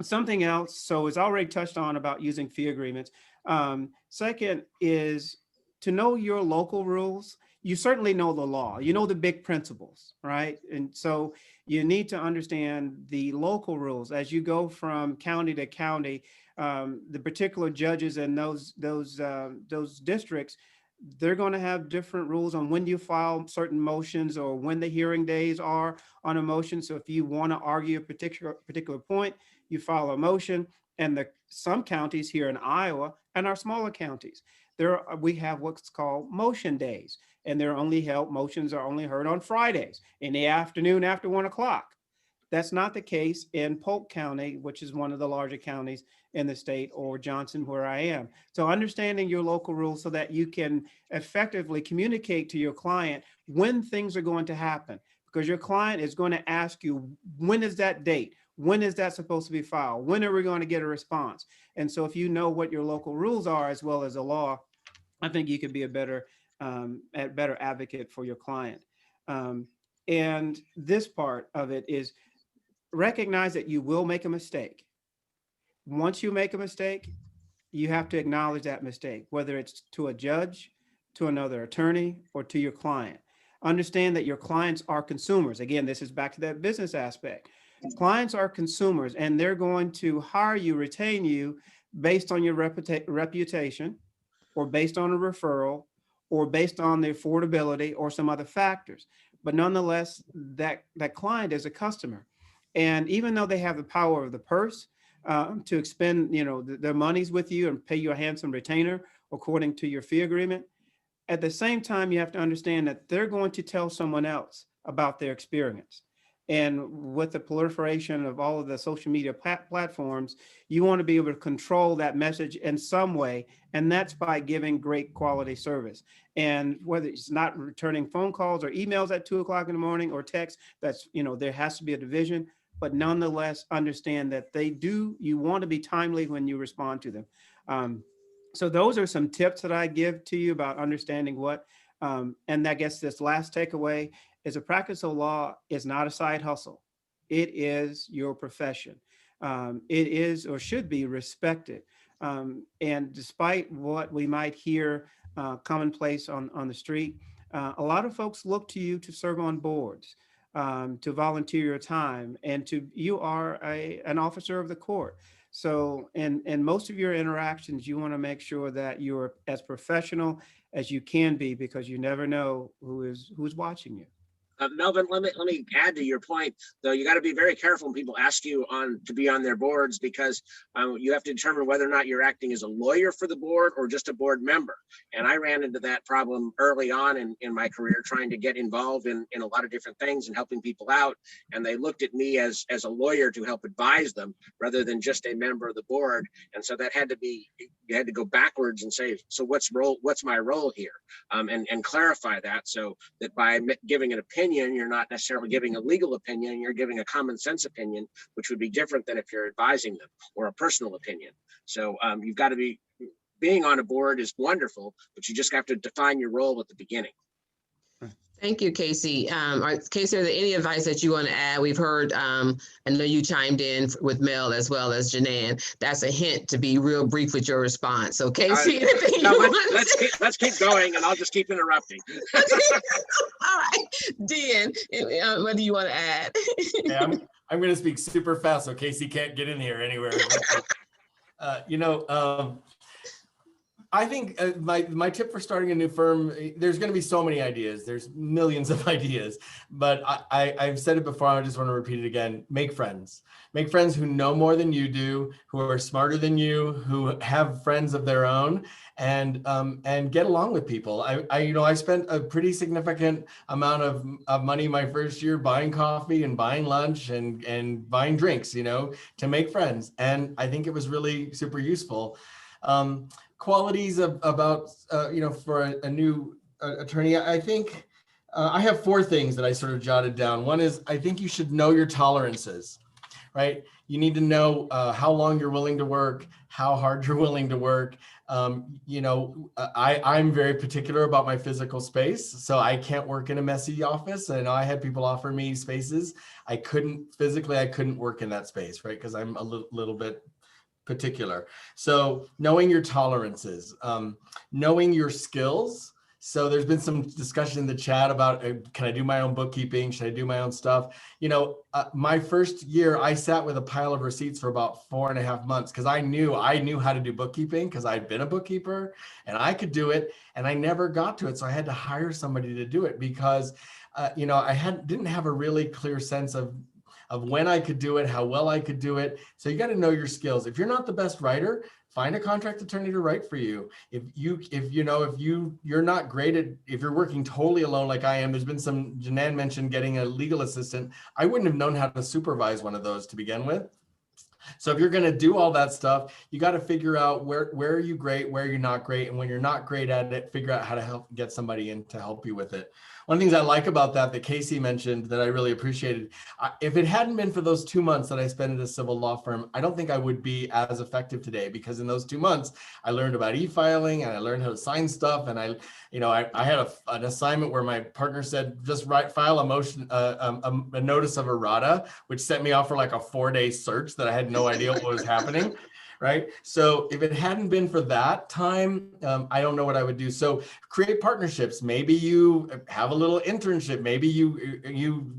Something else, so it's already touched on about using fee agreements. Second is to know your local rules. You certainly know the law, you know the big principles, right? And so you need to understand the local rules as you go from county to county. The particular judges in those districts, they're going to have different rules on when you file certain motions or when the hearing days are on a motion. So if you want to argue a particular point, you file a motion. And some counties here in Iowa and our smaller counties, we have what's called motion days, and motions are only heard on Fridays in the afternoon after 1 o'clock. That's not the case in Polk County, which is one of the larger counties in the state, or Johnson, where I am. So understanding your local rules so that you can effectively communicate to your client when things are going to happen, because your client is going to ask you, when is that date? When is that supposed to be filed? When are we going to get a response? And so if you know what your local rules are as well as the law, I think you could be a better advocate for your client. And this part of it is recognize that you will make a mistake. Once you make a mistake, you have to acknowledge that mistake, whether it's to a judge, to another attorney, or to your client. Understand that your clients are consumers. Again, this is back to that business aspect. Clients are consumers, and they're going to hire you, retain you based on your reputation, or based on a referral, or based on the affordability or some other factors. But nonetheless, that client is a customer. And even though they have the power of the purse to expend, their monies with you and pay you a handsome retainer according to your fee agreement, at the same time, you have to understand that they're going to tell someone else about their experience. And with the proliferation of all of the social media platforms, you want to be able to control that message in some way. And that's by giving great quality service. And whether it's not returning phone calls or emails at 2 o'clock in the morning or text, there has to be a division, but nonetheless, understand that you want to be timely when you respond to them. So those are some tips that I give to you about understanding and I guess this last takeaway is a practice of law is not a side hustle. It is your profession. It is or should be respected. And despite what we might hear commonplace on the street, a lot of folks look to you to serve on boards, to volunteer your time, and you are an officer of the court. So in most of your interactions, you want to make sure that you're as professional as you can be, because you never know who's watching you. Melvin, let me add to your point, though. You got to be very careful when people ask you to be on their boards, because you have to determine whether or not you're acting as a lawyer for the board or just a board member. And I ran into that problem early on in my career, trying to get involved in a lot of different things and helping people out. And they looked at me as a lawyer to help advise them rather than just a member of the board. And so that had to be, you had to go backwards and say, so what's my role here? And clarify that, so that by giving an opinion, you're not necessarily giving a legal opinion, you're giving a common sense opinion, which would be different than if you're advising them, or a personal opinion. So you've got to be, being on a board is wonderful, but you just have to define your role at the beginning. Thank you, Casey. Casey, are there any advice that you want to add? We've heard, I know you chimed in with Mel as well as Janan. That's a hint to be real brief with your response. So Casey, let's keep going, and I'll just keep interrupting. All right, Dan, what do you want to add? Yeah, I'm going to speak super fast so Casey can't get in here anywhere. I think my tip for starting a new firm, there's going to be so many ideas. There's millions of ideas, but I've said it before. I just want to repeat it again. Make friends. Make friends who know more than you do, who are smarter than you, who have friends of their own, and get along with people. I spent a pretty significant amount of money my first year buying coffee and buying lunch and buying drinks, to make friends. And I think it was really super useful. Qualities about, for a new attorney, I think I have 4 things that I sort of jotted down. One is, I think you should know your tolerances, right? You need to know how long you're willing to work, how hard you're willing to work. I'm very particular about my physical space, so I can't work in a messy office. I know I had people offer me spaces. I couldn't work in that space, right? Because I'm a little bit particular. So knowing your tolerances, knowing your skills. So there's been some discussion in the chat about, can I do my own bookkeeping? Should I do my own stuff? My first year, I sat with a pile of receipts for about 4.5 months because I knew how to do bookkeeping because I'd been a bookkeeper and I could do it, and I never got to it. So I had to hire somebody to do it because, I didn't have a really clear sense of when I could do it, how well I could do it. So you got to know your skills. If you're not the best writer, find a contract attorney to write for you. If you're not great at, if you're working totally alone like I am, there's been some, Janan mentioned getting a legal assistant. I wouldn't have known how to supervise one of those to begin with. So if you're going to do all that stuff, you got to figure out where are you great, where you're not great. And when you're not great at it, figure out how to get somebody in to help you with it. One of the things I like about that Casey mentioned that I really appreciated, if it hadn't been for those 2 months that I spent at a civil law firm, I don't think I would be as effective today, because in those 2 months, I learned about e-filing and I learned how to sign stuff. And I had an assignment where my partner said, just file a motion, a notice of errata, which sent me off for like a 4-day search that I had no idea what was happening. Right. So if it hadn't been for that time, I don't know what I would do. So create partnerships. Maybe you have a little internship. Maybe you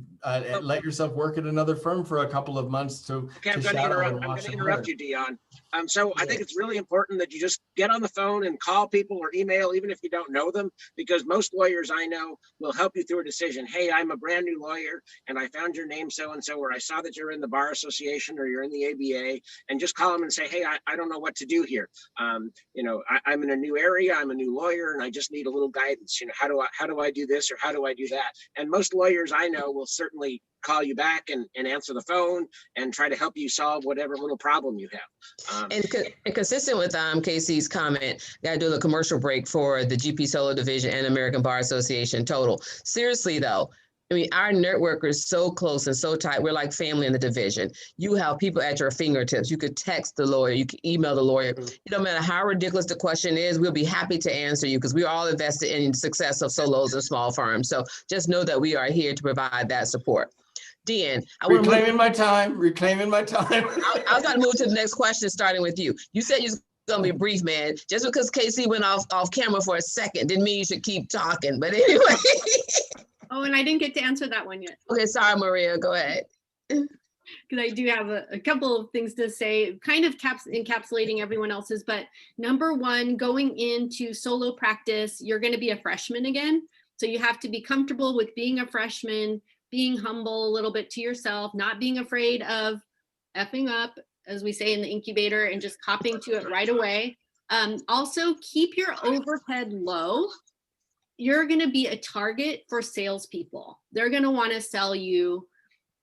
let yourself work at another firm for a couple of months to I'm going to interrupt you, Dion. So I think it's really important that you just get on the phone and call people or email, even if you don't know them, because most lawyers I know will help you through a decision. Hey, I'm a brand new lawyer and I found your name so-and-so, or I saw that you're in the Bar Association or you're in the ABA, and just call them and say, hey, I don't know what to do here. I'm in a new area, I'm a new lawyer, and I just need a little guidance. How do I do this or how do I do that? And most lawyers I know will certainly call you back and answer the phone and try to help you solve whatever little problem you have. And consistent with Casey's comment, got to do a commercial break for the GPSolo division and American Bar Association total. Seriously though, I mean, our network is so close and so tight. We're like family in the division. You have people at your fingertips. You could text the lawyer. You can email the lawyer. It don't matter how ridiculous the question is, we'll be happy to answer you because we're all invested in the success of solos and small firms. So just know that we are here to provide that support. Dan, reclaiming my time. I was going to move to the next question, starting with you. You said you're going to be brief, man. Just because Casey went off camera for a second didn't mean you should keep talking. But anyway. Oh, and I didn't get to answer that one yet. Okay, sorry, Maria, go ahead. Because I do have a couple of things to say, kind of encapsulating everyone else's. But number one, going into solo practice, you're going to be a freshman again. So you have to be comfortable with being a freshman, being humble a little bit to yourself, not being afraid of effing up, as we say in the incubator, and just copying to it right away. Also, keep your overhead low. You're going to be a target for salespeople. They're going to want to sell you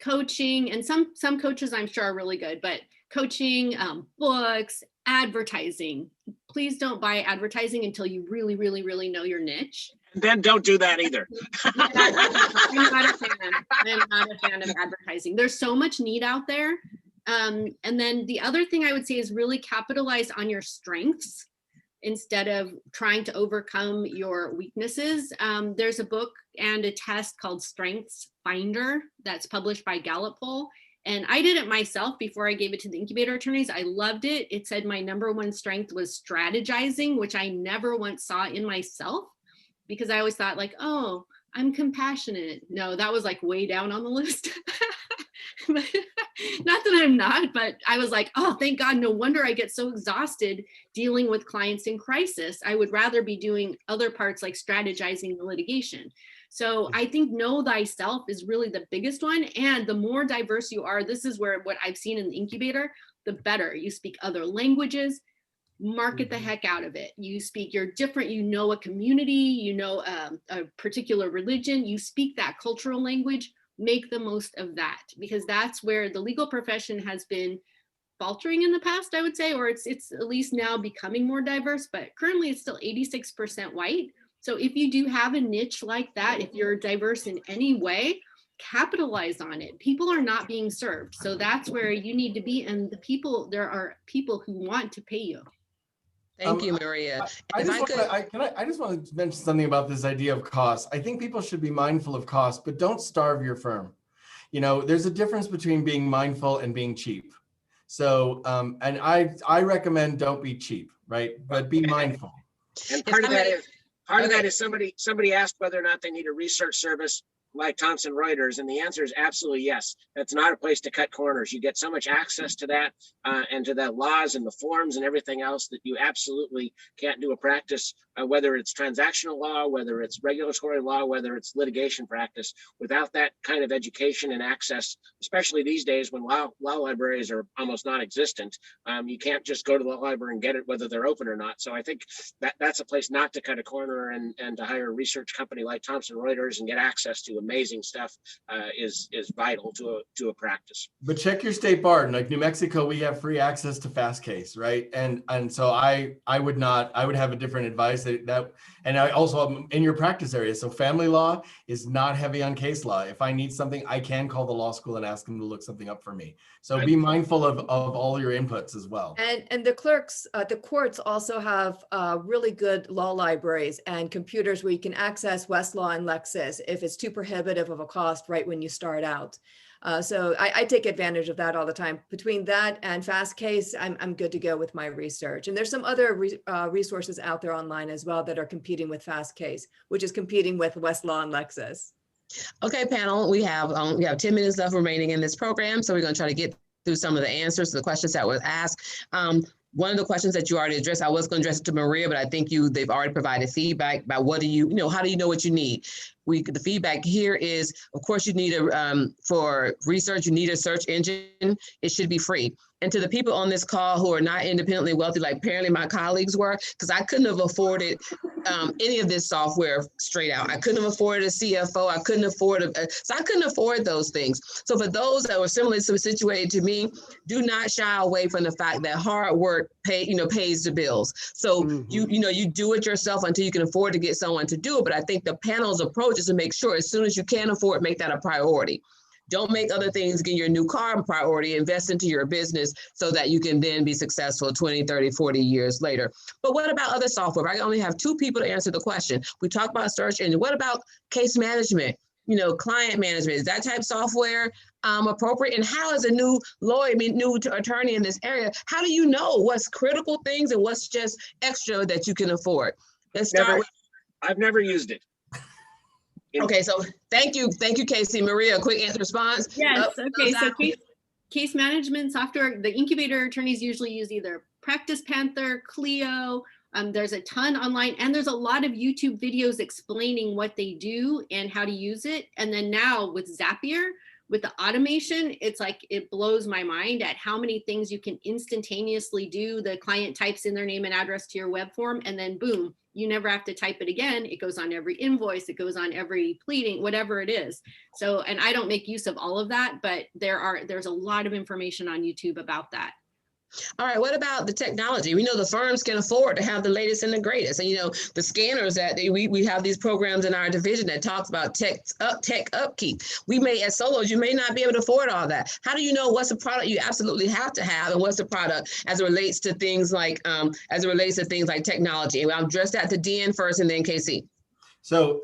coaching, and some coaches I'm sure are really good, but coaching, books, advertising. Please don't buy advertising until you really, really, really know your niche. Then don't do that either. I'm not a fan. I'm not a fan of advertising. There's so much need out there. And then the other thing I would say is really capitalize on your strengths instead of trying to overcome your weaknesses. There's a book and a test called Strengths Finder that's published by Gallup Poll. And I did it myself before I gave it to the incubator attorneys. I loved it. It said my #1 strength was strategizing, which I never once saw in myself, because I always thought like, oh, I'm compassionate. No, that was like way down on the list. Not that I'm not, but I was like, oh, thank God, no wonder I get so exhausted dealing with clients in crisis. I would rather be doing other parts like strategizing the litigation. So I think know thyself is really the biggest one. And the more diverse you are, this is where what I've seen in the incubator, the better. You speak other languages, market the heck out of it. You speak, you're different, you know a community, you know a particular religion, you speak that cultural language, make the most of that, because that's where the legal profession has been faltering in the past, I would say, or it's at least now becoming more diverse, but currently it's still 86% white. So if you do have a niche like that, if you're diverse in any way, capitalize on it. People are not being served. So that's where you need to be. And there are people who want to pay you. Thank you, Maria. I just want to mention something about this idea of cost. I think people should be mindful of cost, but don't starve your firm. You know, there's a difference between being mindful and being cheap. So, and I recommend don't be cheap, right? But be mindful. And part of that is somebody asked whether or not they need a research service like Thomson Reuters, and the answer is absolutely yes. That's not a place to cut corners. You get so much access to that and to the laws and the forms and everything else that you absolutely can't do a practice, whether it's transactional law, whether it's regulatory law, whether it's litigation practice, without that kind of education and access, especially these days when law libraries are almost non-existent. You can't just go to the library and get it whether they're open or not. So I think that's a place not to cut a corner, and to hire a research company like Thomson Reuters and get access to amazing stuff is vital to a practice. But check your state bar. Like New Mexico, we have free access to fast case, right? And so I would have a different advice and I also in your practice area. So family law is not heavy on case law. If I need something, I can call the law school and ask them to look something up for me. So be mindful of all your inputs as well. And the clerks, the courts also have really good law libraries and computers where you can access Westlaw and Lexis if it's too prohibitive of a cost right when you start out. So I take advantage of that all the time. Between that and fast case, I'm good to go with my research. And there's some other resources out there online as well that are competing with fast case, which is competing with Westlaw and Lexis. Okay, panel, we have 10 minutes left remaining in this program. So we're going to try to get through some of the answers to the questions that were asked. One of the questions that you already addressed, I was going to address it to Maria, but I think they've already provided feedback about how do you know what you need? The feedback here is, of course, you need for research, you need a search engine. It should be free. And to the people on this call who are not independently wealthy, like apparently my colleagues were, because I couldn't have afforded any of this software straight out. I couldn't have afforded a CFO. I couldn't afford so I couldn't afford those things. So for those that were similarly situated to me, do not shy away from the fact that hard work pays the bills. So you do it yourself until you can afford to get someone to do it. But I think the panel's approach is to make sure as soon as you can afford, make that a priority. Don't make other things, get your new car a priority, invest into your business so that you can then be successful 20, 30, 40 years later. But what about other software? I only have 2 people to answer the question. We talked about search engine. What about case management? Client management, is that type of software appropriate? And how is a new lawyer, new attorney in this area, how do you know what's critical things and what's just extra that you can afford? Let's start with. I've never used it. Okay, so thank you, Casey. Maria, quick answer response. Yes, okay, so case management software, the incubator attorneys usually use either Practice Panther, Clio, There's a ton online, and there's a lot of YouTube videos explaining what they do and how to use it. And then now with Zapier, with the automation, it's like, it blows my mind at how many things you can instantaneously do. The client types in their name and address to your web form, and then boom, you never have to type it again. It goes on every invoice, it goes on every pleading, whatever it is. So, and I don't make use of all of that, but there's a lot of information on YouTube about that. All right, what about the technology? We know the firms can afford to have the latest and the greatest. And, you know, the scanners that we have these programs in our division that talks about tech upkeep. We may, as solos, you may not be able to afford all that. How do you know what's the product you absolutely have to have, and what's the product as it relates to things like technology? And I'll address that to Dean first and then KC. So,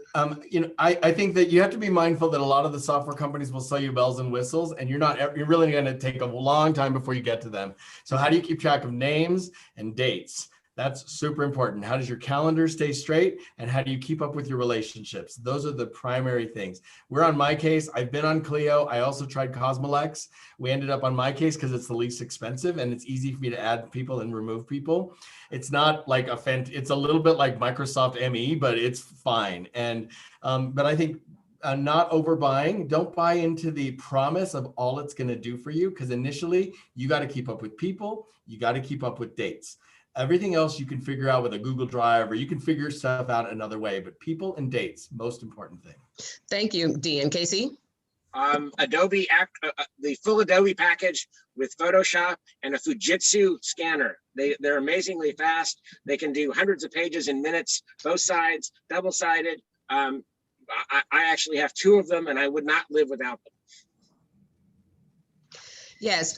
you know, I think that you have to be mindful that a lot of the software companies will sell you bells and whistles, and you're really going to take a long time before you get to them. So how do you keep track of names and dates? That's super important. How does your calendar stay straight? And how do you keep up with your relationships? Those are the primary things. We're on MyCase. I've been on Clio. I also tried Cosmolex. We ended up on MyCase because it's the least expensive and it's easy for me to add people and remove people. It's not like it's a little bit like Microsoft ME, but it's fine. And but I think not overbuying. Don't buy into the promise of all it's going to do for you, because initially you got to keep up with people. You got to keep up with dates. Everything else you can figure out with a Google Drive, or you can figure stuff out another way, but people and dates, most important thing. Thank you, Dean. Casey? The full Adobe package with Photoshop and a Fujitsu scanner. They're amazingly fast. They can do hundreds of pages in minutes, both sides, double-sided. I actually have two of them, and I would not live without them. Yes.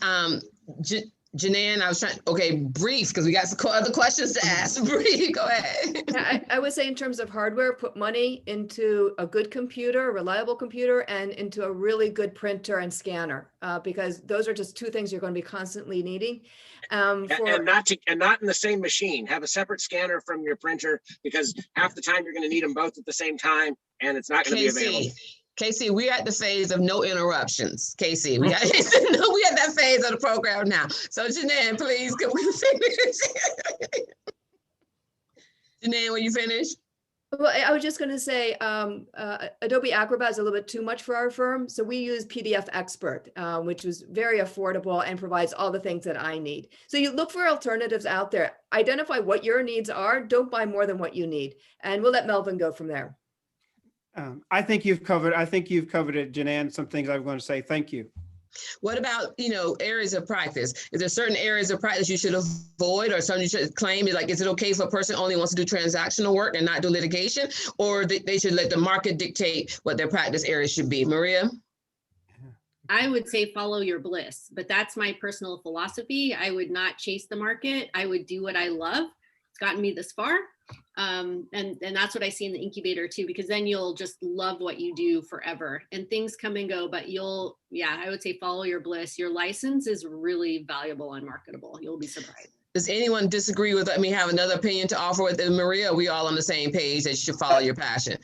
Janan, I was trying, okay, brief, because we got some other questions to ask. Brief, go ahead. I would say in terms of hardware, put money into a good computer, a reliable computer, and into a really good printer and scanner, because those are just two things you're going to be constantly needing. And not in the same machine. Have a separate scanner from your printer, because half the time you're going to need them both at the same time, and it's not going to be available. Casey, we're at the phase of no interruptions. Casey, we at that phase of the program now. So Janan, please, can we finish? Janan, when you finish? Well, I was just going to say, Adobe Acrobat is a little bit too much for our firm. So we use PDF Expert, which is very affordable and provides all the things that I need. So you look for alternatives out there, identify what your needs are, don't buy more than what you need. And we'll let Melvin go from there. I think you've covered it, Janan. Some things I'm going to say. Thank you. What about, areas of practice? Is there certain areas of practice you should avoid, or something you should claim? Like, is it okay if a person only wants to do transactional work and not do litigation, or they should let the market dictate what their practice areas should be? Maria? I would say follow your bliss, but that's my personal philosophy. I would not chase the market. I would do what I love. It's gotten me this far. And that's what I see in the incubator too, because then you'll just love what you do forever, and things come and go, but I would say follow your bliss. Your license is really valuable and marketable. You'll be surprised. Does anyone disagree with me, have another opinion to offer with Maria? Are we all on the same page that you should follow your passion?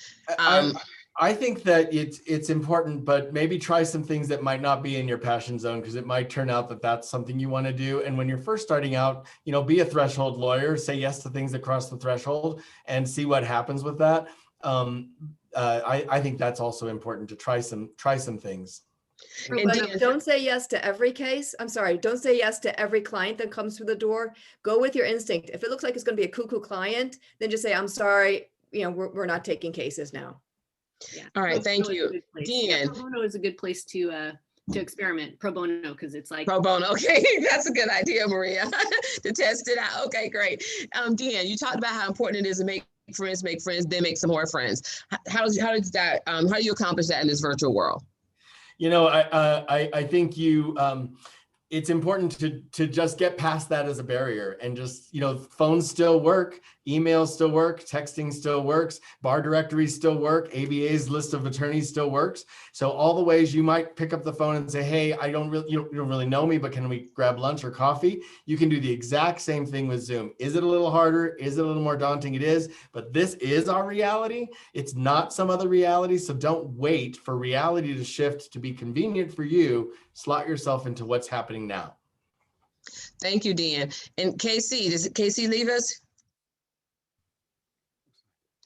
I think that it's important, but maybe try some things that might not be in your passion zone, because it might turn out that that's something you want to do. And when you're first starting out, be a threshold lawyer, say yes to things that cross the threshold and see what happens with that. I think that's also important, to try some things. Don't say yes to every case. I'm sorry. Don't say yes to every client that comes through the door. Go with your instinct. If it looks like it's going to be a cuckoo client, then just say, I'm sorry, we're not taking cases now. Yeah. All right. Thank you. Dean. Pro bono is a good place to experiment. Pro bono, because it's like pro bono. Okay, that's a good idea, Maria, to test it out. Okay, great. Dean, you talked about how important it is to make friends, then make some more friends. How do you accomplish that in this virtual world? I think it's important to just get past that as a barrier, and just, phones still work, emails still work, texting still works, bar directories still work, ABA's list of attorneys still works. So all the ways you might pick up the phone and say, hey, you don't really know me, but can we grab lunch or coffee? You can do the exact same thing with Zoom. Is it a little harder? Is it a little more daunting? It is, but this is our reality. It's not some other reality. So don't wait for reality to shift to be convenient for you. Slot yourself into what's happening now. Thank you, Dean. And KC, does KC leave us?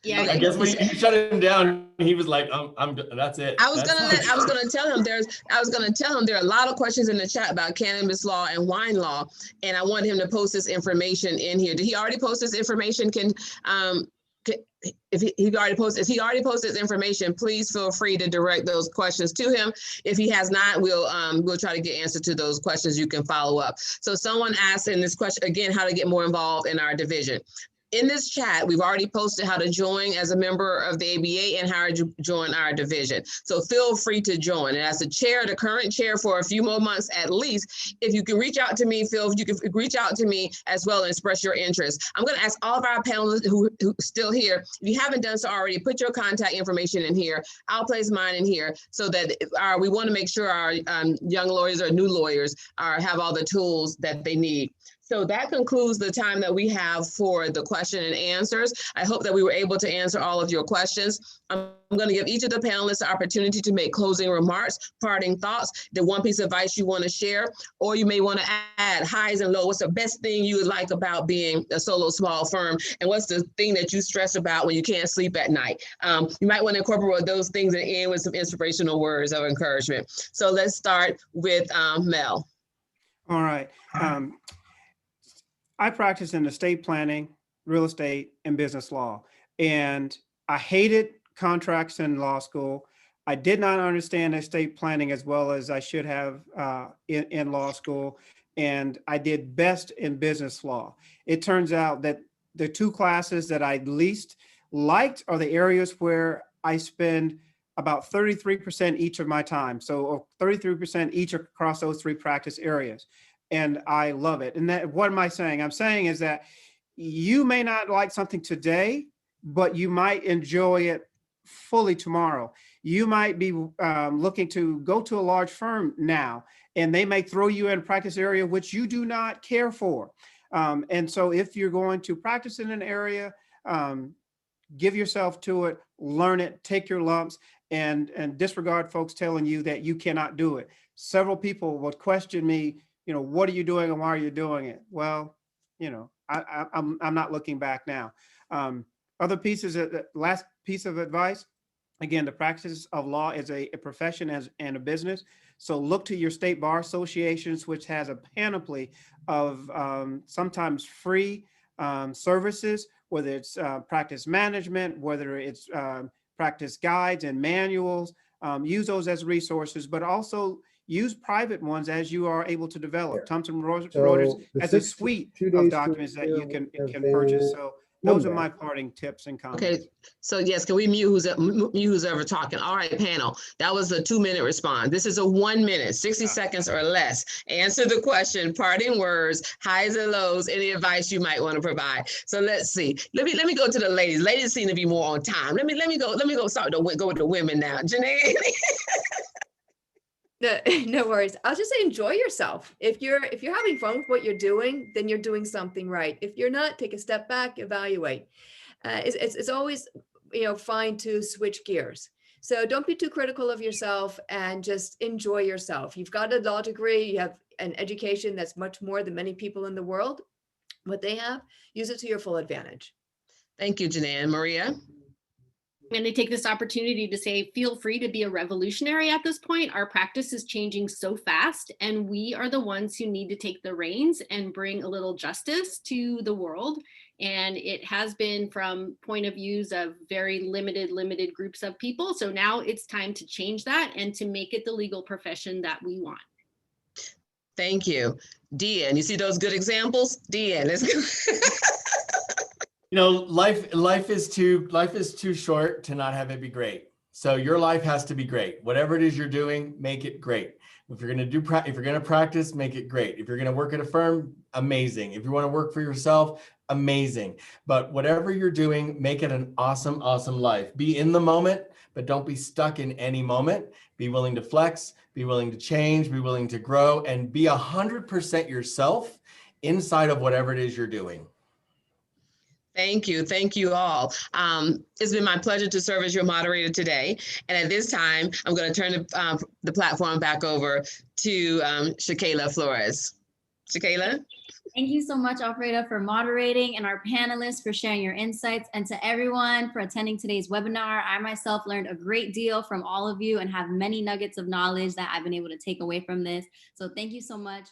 Yeah, I guess when you shut him down, he was like, that's it. I was gonna tell him there are a lot of questions in the chat about cannabis law and wine law, and I want him to post this information in here. Did he already post this information? If he already posted this information, please feel free to direct those questions to him. If he has not, we'll try to get answers to those questions. You can follow up. So someone asked in this question again, how to get more involved in our division. In this chat, we've already posted how to join as a member of the ABA and how to join our division. So feel free to join. And as the chair, the current chair for a few more months at least, if you can reach out to me, Phil, you can reach out to me as well and express your interest. I'm going to ask all of our panelists who are still here, if you haven't done so already, put your contact information in here. I'll place mine in here so that we want to make sure our young lawyers or new lawyers have all the tools that they need. So that concludes the time that we have for the question and answers. I hope that we were able to answer all of your questions. I'm going to give each of the panelists the opportunity to make closing remarks, parting thoughts, the one piece of advice you want to share, or you may want to add highs and lows. What's the best thing you would like about being a solo small firm? And what's the thing that you stress about when you can't sleep at night? You might want to incorporate those things and end with some inspirational words of encouragement. So let's start with Mel. All right. I practice in estate planning, real estate, and business law. And I hated contracts in law school. I did not understand estate planning as well as I should have in law school. And I did best in business law. It turns out that the two classes that I least liked are the areas where I spend about 33% each of my time. So 33% each across those three practice areas. And I love it. And that, what am I saying? I'm saying is that you may not like something today, but you might enjoy it fully tomorrow. You might be looking to go to a large firm now, and they may throw you in a practice area which you do not care for. And so if you're going to practice in an area, give yourself to it, learn it, take your lumps, and disregard folks telling you that you cannot do it. Several people would question me, what are you doing and why are you doing it? Well, I'm not looking back now. Other pieces, last piece of advice, again, the practice of law is a profession and a business. So look to your state bar associations, which has a panoply of sometimes free services, whether it's practice management, whether it's practice guides and manuals. Use those as resources, but also use private ones as you are able to develop. Thompson Reuters has a suite of documents that you can purchase. So those are my parting tips and comments. Okay, so yes, can we mute who's ever talking? All right, panel, that was a 2-minute response. This is a 1 minute, 60 seconds or less. Answer the question, parting words, highs and lows, any advice you might want to provide. So let's see. Let me go to the ladies. Ladies seem to be more on time. Let me go start to go with the women now. Janan. No worries. I'll just say enjoy yourself. If you're having fun with what you're doing, then you're doing something right. If you're not, take a step back, evaluate. It's always fine to switch gears. So don't be too critical of yourself and just enjoy yourself. You've got a law degree, you have an education that's much more than many people in the world. What they have, use it to your full advantage. Thank you, Janan. Maria? I'm going to take this opportunity to say, feel free to be a revolutionary at this point. Our practice is changing so fast, and we are the ones who need to take the reins and bring a little justice to the world. And it has been from point of views of very limited groups of people. So now it's time to change that and to make it the legal profession that we want. Thank you. Dean, you see those good examples? Dean, let's go. Life is too short to not have it be great. So your life has to be great. Whatever it is you're doing, make it great. If you're going to practice, make it great. If you're going to work at a firm, amazing. If you want to work for yourself, amazing. But whatever you're doing, make it an awesome life. Be in the moment, but don't be stuck in any moment. Be willing to flex, be willing to change, be willing to grow, and be 100% yourself inside of whatever it is you're doing. Thank you. Thank you all. It's been my pleasure to serve as your moderator today. And at this time, I'm going to turn the platform back over to Shakayla Flores. Shakayla? Thank you so much, Alfreda, for moderating, and our panelists for sharing your insights, and to everyone for attending today's webinar. I myself learned a great deal from all of you and have many nuggets of knowledge that I've been able to take away from this. So thank you so much.